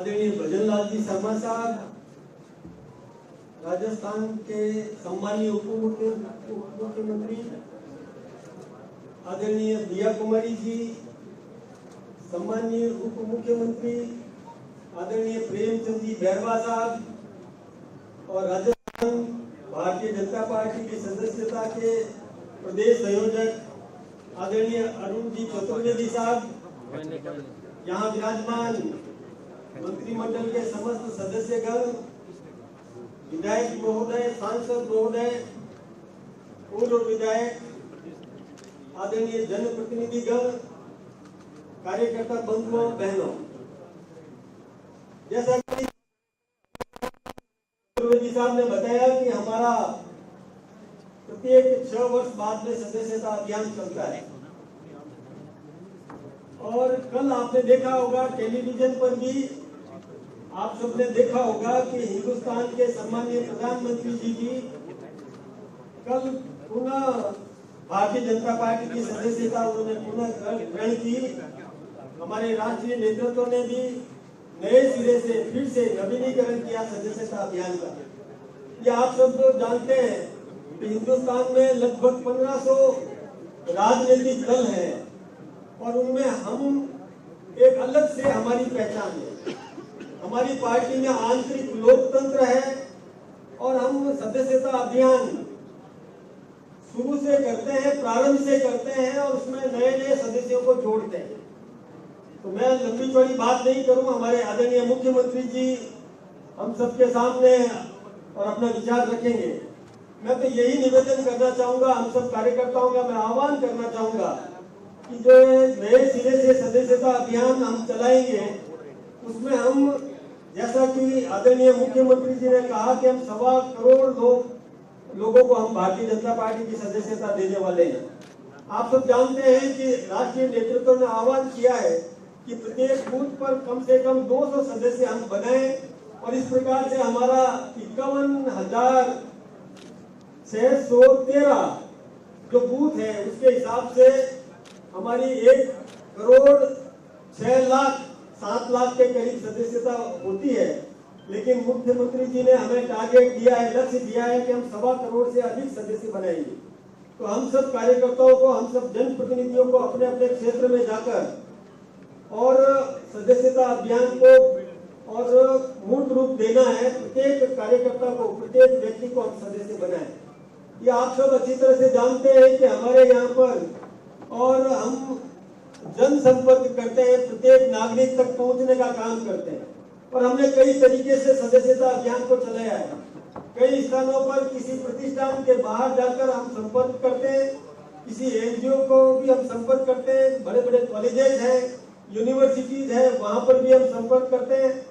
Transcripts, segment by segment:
आदरणीय भजनलाल जी शर्मा साहब, राजस्थान के सम्मानीय उप मुख्यमंत्री आदरणीय दिया कुमारी जी, सम्मानीय उप मुख्यमंत्री आदरणीय प्रेमचंद जी बैरवा साहब और राजस्थान भारतीय जनता पार्टी की सदस्यता के प्रदेश संयोजक आदरणीय अरुण जी चतुर्वेदी साहब, यहाँ विराजमान मंत्रिमंडल के समस्त सदस्यगण, विधायक महोदय, सांसद महोदय, पूर्व विधायक, आदरणीय जनप्रतिनिधिगण, कार्यकर्ता बंधुओं बहनों, जैसा कि चतुर्वेदी साहब ने बताया कि हमारा प्रत्येक 6 वर्ष बाद में सदस्यता अभियान चलता है और कल आपने देखा होगा टेलीविजन पर भी आप सबने देखा होगा कि हिंदुस्तान के सम्मानीय प्रधानमंत्री जी भी कल पुनः भारतीय जनता पार्टी की सदस्यता उन्होंने पुनः ग्रहण की। हमारे राष्ट्रीय नेतृत्व ने भी नए सिरे से फिर से नवीनीकरण किया सदस्यता अभियान का। ये आप सब तो जानते हैं कि हिंदुस्तान में लगभग 1500 राजनीतिक दल हैं और उनमें हम एक अलग से हमारी पहचान है। हमारी पार्टी में आंतरिक लोकतंत्र है और हम सदस्यता अभियान शुरू से करते हैं, प्रारंभ से करते हैं और उसमें नए नए सदस्यों को जोड़ते हैं। तो मैं लंबी चौड़ी बात नहीं करूं, हमारे आदरणीय मुख्यमंत्री जी हम सबके सामने और अपना विचार रखेंगे। मैं तो यही निवेदन करना चाहूंगा, हम सब कार्यकर्ताओं का मैं आह्वान करना चाहूंगा कि जो नए सिरे से सदस्यता अभियान हम चलाएंगे उसमें हम, जैसा कि आदरणीय मुख्यमंत्री जी ने कहा कि हम 1.25 करोड़ लोगों को हम भारतीय जनता पार्टी की सदस्यता देने वाले हैं। आप सब जानते हैं कि राष्ट्रीय नेतृत्व ने आह्वान किया है कि प्रत्येक बूथ पर कम से कम 200 सदस्य हम बनाएं और इस प्रकार से हमारा 51,613 जो बूथ है उसके हिसाब से हमारी 1,06,07 लाख के करीब सदस्यता होती है। लेकिन मुख्यमंत्री जी ने हमें टारगेट दिया है, लक्ष्य दिया है कि हम 1.25 करोड़ से अधिक सदस्य बनाएंगे। तो हम सब कार्यकर्ताओं को, हम सब जनप्रतिनिधियों को अपने अपने क्षेत्र में जाकर और सदस्यता अभियान को और मूर्त रूप देना है। प्रत्येक कार्यकर्ता को, प्रत्येक व्यक्ति को हम सदस्य बनाएं। ये आप सब अच्छी तरह से जानते हैं कि हमारे यहाँ पर और हम जनसंपर्क करते हैं, प्रत्येक नागरिक तक पहुंचने का काम करते हैं और हमने कई तरीके से सदस्यता अभियान को चलाया है। कई स्थानों पर किसी प्रतिष्ठान के बाहर जाकर हम संपर्क करते हैं, किसी एनजीओ को भी हम संपर्क करते हैं, बड़े बड़े कॉलेजेस हैं, यूनिवर्सिटीज है, वहां पर भी हम संपर्क करते हैं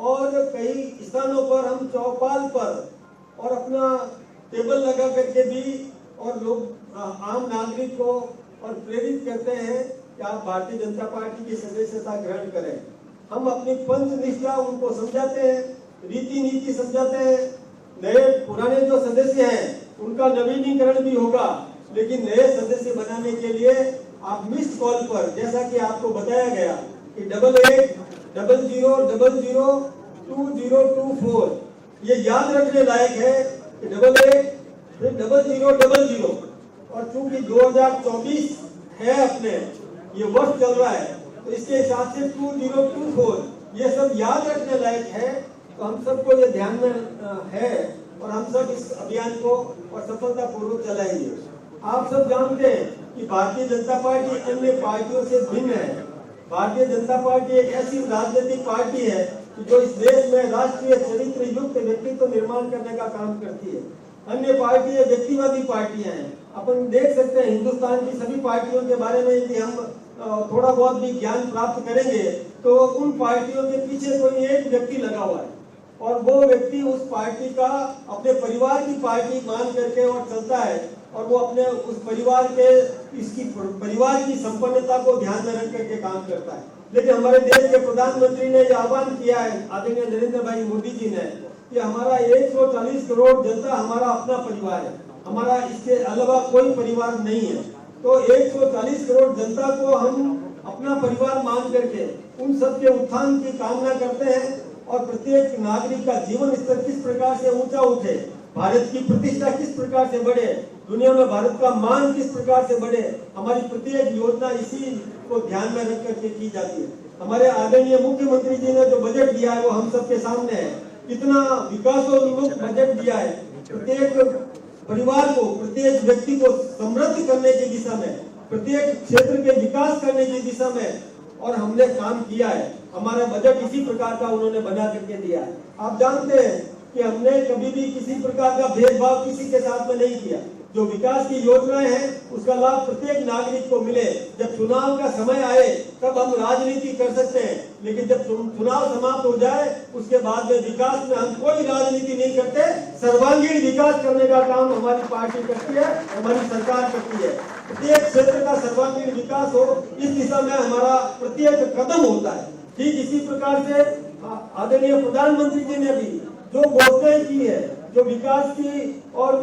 और कई स्थानों पर हम चौपाल पर और अपना टेबल लगा करके भी और लोग आम नागरिक को और प्रेरित करते हैं कि आप भारतीय जनता पार्टी की सदस्यता ग्रहण करें। हम अपनी पंच निष्ठा उनको समझाते हैं, रीति नीति समझाते हैं। नए पुराने जो सदस्य हैं उनका नवीनीकरण भी होगा, लेकिन नए सदस्य बनाने के लिए आप मिस्ड कॉल पर, जैसा कि आपको बताया गया कि 8800002024 ये याद रखने लायक है कि 880000 और चूंकि 2024 है, अपने ये वर्ष चल रहा है तो इसके हिसाब से 2024 ये सब याद रखने लायक है। तो हम सबको ये ध्यान में है और हम सब इस अभियान को और सफलता पूर्वक चलाएंगे। आप सब जानते हैं कि भारतीय जनता पार्टी अन्य पार्टियों से भिन्न है। भारतीय जनता पार्टी एक ऐसी राजनीतिक पार्टी है कि जो इस देश में राष्ट्रीय चरित्र युक्त व्यक्तित्व निर्माण करने का काम करती है। अन्य पार्टियां व्यक्तिवादी पार्टियां हैं। अपन देख सकते हैं हिंदुस्तान की सभी पार्टियों के बारे में यदि हम थोड़ा बहुत भी ज्ञान प्राप्त करेंगे तो उन पार्टियों के पीछे कोई एक व्यक्ति लगा हुआ है और वो व्यक्ति उस पार्टी का अपने परिवार की पार्टी मान करके और चलता है और वो अपने उस परिवार के परिवार की संपन्नता को ध्यान में रख करके काम करता है। लेकिन हमारे देश के प्रधानमंत्री ने यह आह्वान किया है, आदरणीय नरेंद्र भाई मोदी जी ने, कि हमारा 140 करोड़ जनता हमारा अपना परिवार है, हमारा इसके अलावा कोई परिवार नहीं है। तो 140 करोड़ जनता को हम अपना परिवार मान करके उन सब के उत्थान की कामना करते हैं और प्रत्येक नागरिक का जीवन स्तर किस प्रकार से ऊंचा उठे, भारत की प्रतिष्ठा किस प्रकार से बढ़े, दुनिया में भारत का मान किस प्रकार से बढ़े, हमारी प्रत्येक योजना इसी को ध्यान में रख करके की जाती है। हमारे आदरणीय मुख्यमंत्री जी ने जो बजट दिया है वो हम सबके सामने है। कितना विकासोन्मुख बजट दिया है, प्रत्येक परिवार को, प्रत्येक व्यक्ति को समृद्ध करने की दिशा में, प्रत्येक क्षेत्र के विकास करने की दिशा में, और हमने काम किया है। हमारा बजट इसी प्रकार का उन्होंने बना करके दिया है। आप जानते हैं कि हमने कभी भी किसी प्रकार का भेदभाव किसी के साथ में नहीं किया। जो विकास की योजनाएं हैं उसका लाभ प्रत्येक नागरिक को मिले। जब चुनाव का समय आए तब हम राजनीति कर सकते हैं, लेकिन जब चुनाव समाप्त हो जाए उसके बाद में विकास में हम कोई राजनीति नहीं करते। सर्वांगीण विकास करने का काम हमारी पार्टी करती है, हमारी सरकार करती है। प्रत्येक क्षेत्र का सर्वांगीण विकास हो, इस दिशा में हमारा प्रत्येक कदम होता है। ठीक इसी प्रकार से आदरणीय प्रधानमंत्री जी ने भी जो घोषणाएं की है, जो विकास की और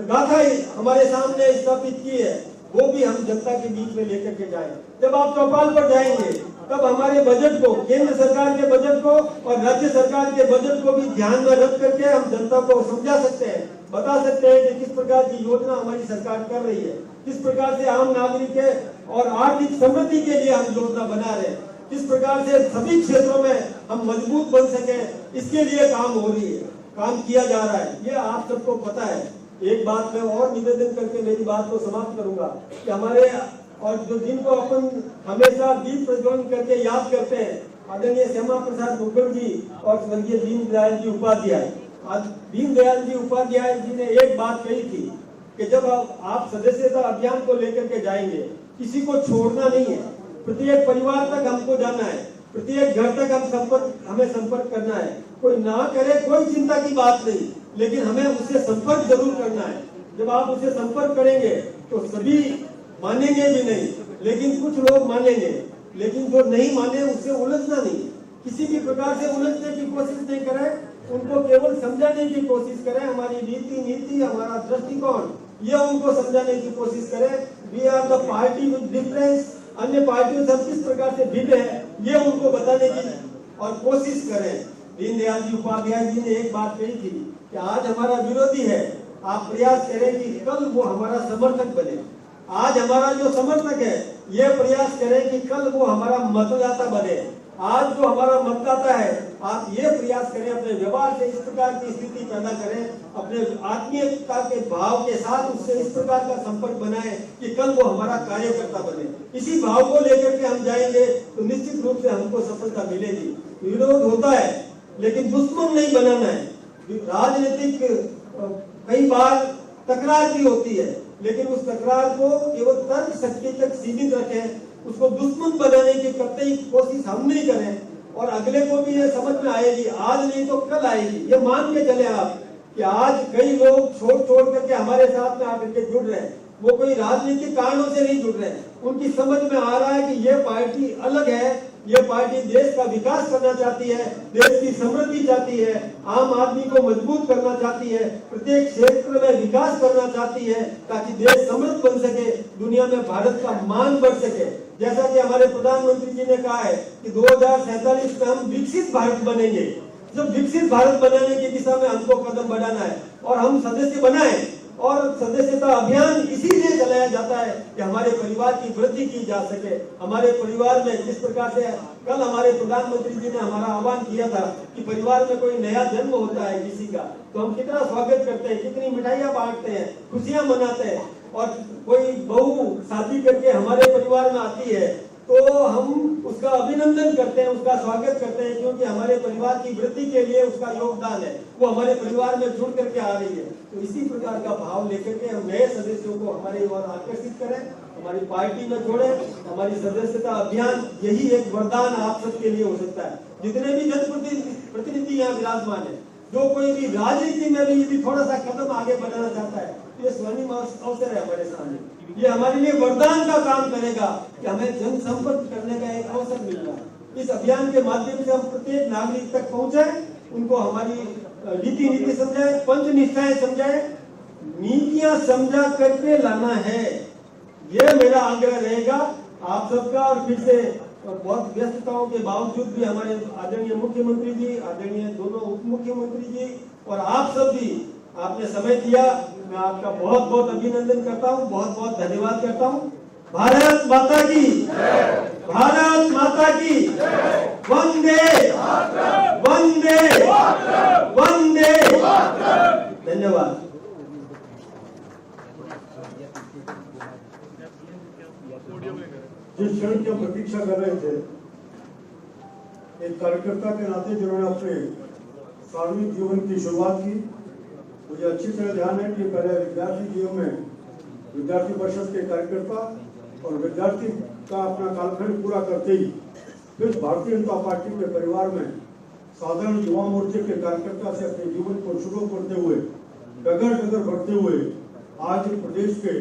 गाथा हमारे सामने स्थापित की है, वो भी हम जनता के बीच में लेकर के जाएं। जब आप चौपाल पर जाएंगे तब हमारे बजट को, केंद्र सरकार के बजट को और राज्य सरकार के बजट को भी ध्यान में रख करके हम जनता को समझा सकते हैं, बता सकते हैं कि किस प्रकार की योजना हमारी सरकार कर रही है, किस प्रकार से आम नागरिक के और आर्थिक समृद्धि के लिए हम योजना बना रहे हैं, किस प्रकार से सभी क्षेत्रों में हम मजबूत बन सके, इसके लिए काम हो रही है, काम किया जा रहा है। ये आप सबको पता है। एक बात मैं और निवेदन करके मेरी बात को समाप्त करूंगा कि हमारे और जो जिनको अपन हमेशा दीप प्रज्वलन करके याद करते हैं, आदरणीय श्यामा प्रसाद मुखर्जी जी और स्वर्गीय दीनदयाल जी उपाध्याय। आज दीनदयाल जी उपाध्याय जी ने एक बात कही थी कि जब आप सदस्यता अभियान को लेकर के जाएंगे, किसी को छोड़ना नहीं है, प्रत्येक परिवार तक हमको जाना है, प्रत्येक घर तक हमें संपर्क करना है। कोई ना करे कोई चिंता की बात नहीं, लेकिन हमें उससे संपर्क जरूर करना है। जब आप उससे संपर्क करेंगे तो सभी मानेंगे भी नहीं, लेकिन कुछ लोग मानेंगे, लेकिन जो नहीं माने उससे उलझना नहीं, किसी भी प्रकार से उलझने की कोशिश नहीं करें, उनको केवल समझाने की कोशिश करें। हमारी रीति नीति, हमारा दृष्टिकोण, ये उनको समझाने की कोशिश करें। We are the party with difference, अन्य पार्टियों से किस प्रकार से भिन्न है, ये उनको बताने की और कोशिश करें। दीनदयाल जी उपाध्याय जी ने एक बात कही थी कि आज हमारा विरोधी है, आप प्रयास करें कि कल वो हमारा समर्थक बने। आज हमारा जो समर्थक है, ये प्रयास करें कि कल वो हमारा मतदाता बने। आज जो हमारा मतदाता है, आप ये प्रयास करें, अपने व्यवहार से इस प्रकार की स्थिति पैदा करें, अपने आत्मीयता के भाव के साथ उससे इस प्रकार का संपर्क बनाएं कि कल वो हमारा कार्यकर्ता बने। इसी भाव को लेकर के हम जाएंगे तो निश्चित रूप से हमको सफलता मिलेगी। विरोध होता है लेकिन दुश्मन नहीं बनाना है। राजनीतिक कई बार तकरार भी होती है, लेकिन उस तकरार को केवल तर्क शक्ति तक सीमित रखें, उसको दुश्मन बनाने की कतई कोशिश हम नहीं करें। और अगले को भी ये समझ में आएगी, आज नहीं तो कल आएगी। ये मान के चले आप कि आज कई लोग छोड़ करके हमारे साथ में आकर के जुड़ रहे हैं, वो कोई राजनीतिक कारणों से नहीं जुड़ रहे हैं। उनकी समझ में आ रहा है कि ये पार्टी अलग है, ये पार्टी देश का विकास करना चाहती है, देश की समृद्धि चाहती है, आम आदमी को मजबूत करना चाहती है, प्रत्येक क्षेत्र में विकास करना चाहती है, ताकि देश समृद्ध बन सके, दुनिया में भारत का मान बढ़ सके। जैसा कि हमारे प्रधानमंत्री जी ने कहा है कि 2047 में हम विकसित भारत बनेंगे। जब विकसित भारत बनाने की दिशा में हमको कदम बढ़ाना है और हम सदस्य बनाए, और सदस्यता अभियान इसीलिए चलाया जाता है कि हमारे परिवार की वृद्धि की जा सके। हमारे परिवार में जिस प्रकार से कल हमारे प्रधानमंत्री जी ने हमारा आह्वान किया था कि परिवार में कोई नया जन्म होता है किसी का, तो हम कितना स्वागत करते हैं, कितनी मिठाइयाँ बांटते हैं, खुशियां मनाते हैं। और कोई बहू शादी करके हमारे परिवार में आती है तो हम उसका अभिनंदन करते हैं, उसका स्वागत करते हैं, क्योंकि हमारे परिवार की वृद्धि के लिए उसका योगदान है, वो हमारे परिवार में जुड़ करके आ रही है। तो इसी प्रकार का भाव लेकर के हम नए सदस्यों को हमारी ओर आकर्षित करें, हमारी पार्टी में जोड़ें। हमारी सदस्यता अभियान यही एक वरदान आप सबके लिए हो सकता है। जितने भी जनप्रतिनिधि यहाँ विराजमान है, जो कोई भी राजनीति में भी यदि थोड़ा सा कदम आगे बढ़ाना चाहता है, ये स्वर्णिम अवसर है हमारे सामने। ये हमारे लिए वरदान का काम करेगा कि हमें जनसंपर्क करने का एक अवसर मिल रहा है। इस अभियान के माध्यम से हम प्रत्येक नागरिक तक पहुंचे, उनको हमारी रीति नीति समझाए, पंच निष्ठाएं समझाए, नीतियां समझा करके लाना है। ये मेरा आग्रह रहेगा आप सबका और फिर से बहुत व्यस्तताओं के बावजूद भी हमारे आदरणीय मुख्यमंत्री जी, आदरणीय दोनों उप मुख्यमंत्री जी और आप सब भी आपने समय दिया। मैं आपका बहुत बहुत अभिनंदन करता हूँ, बहुत बहुत धन्यवाद करता हूँ। भारत माता की, भारत माता की, वंदे वंदे वंदे। धन्यवाद। जिस क्षण की हम प्रतीक्षा कर रहे थे, एक कार्यकर्ता के नाते जिन्होंने अपने सार्वजनिक जीवन की शुरुआत की, मुझे अच्छी तरह ध्यान है कि पहले विद्यार्थी जीवन में विद्यार्थी परिषद के कार्यकर्ता और विद्यार्थी का अपना कालखंड पूरा करते ही फिर भारतीय जनता पार्टी के परिवार में साधारण युवा मोर्चे के कार्यकर्ता से अपने जीवन को शुरू करते हुए डगर डगर बढ़ते हुए आज प्रदेश के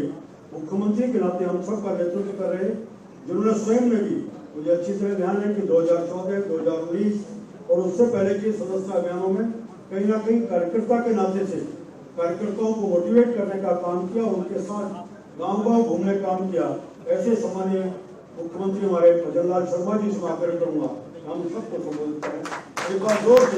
मुख्यमंत्री के नाते हम सब का नेतृत्व कर रहे हैं, जिन्होंने स्वयं में भी मुझे अच्छी तरह ध्यान है कि 2014, 2019 और उससे पहले के सदस्यता अभियानों में कहीं ना कहीं कार्यकर्ता के नाते से कार्यकर्ताओं को मोटिवेट करने का काम किया और उनके साथ गांव-गांव घूमने का काम किया। ऐसे सामान्य मुख्यमंत्री हमारे भजन लाल शर्मा जी से आग्रह करूंगा हम सबको संबोधित करें। एक बार जोर से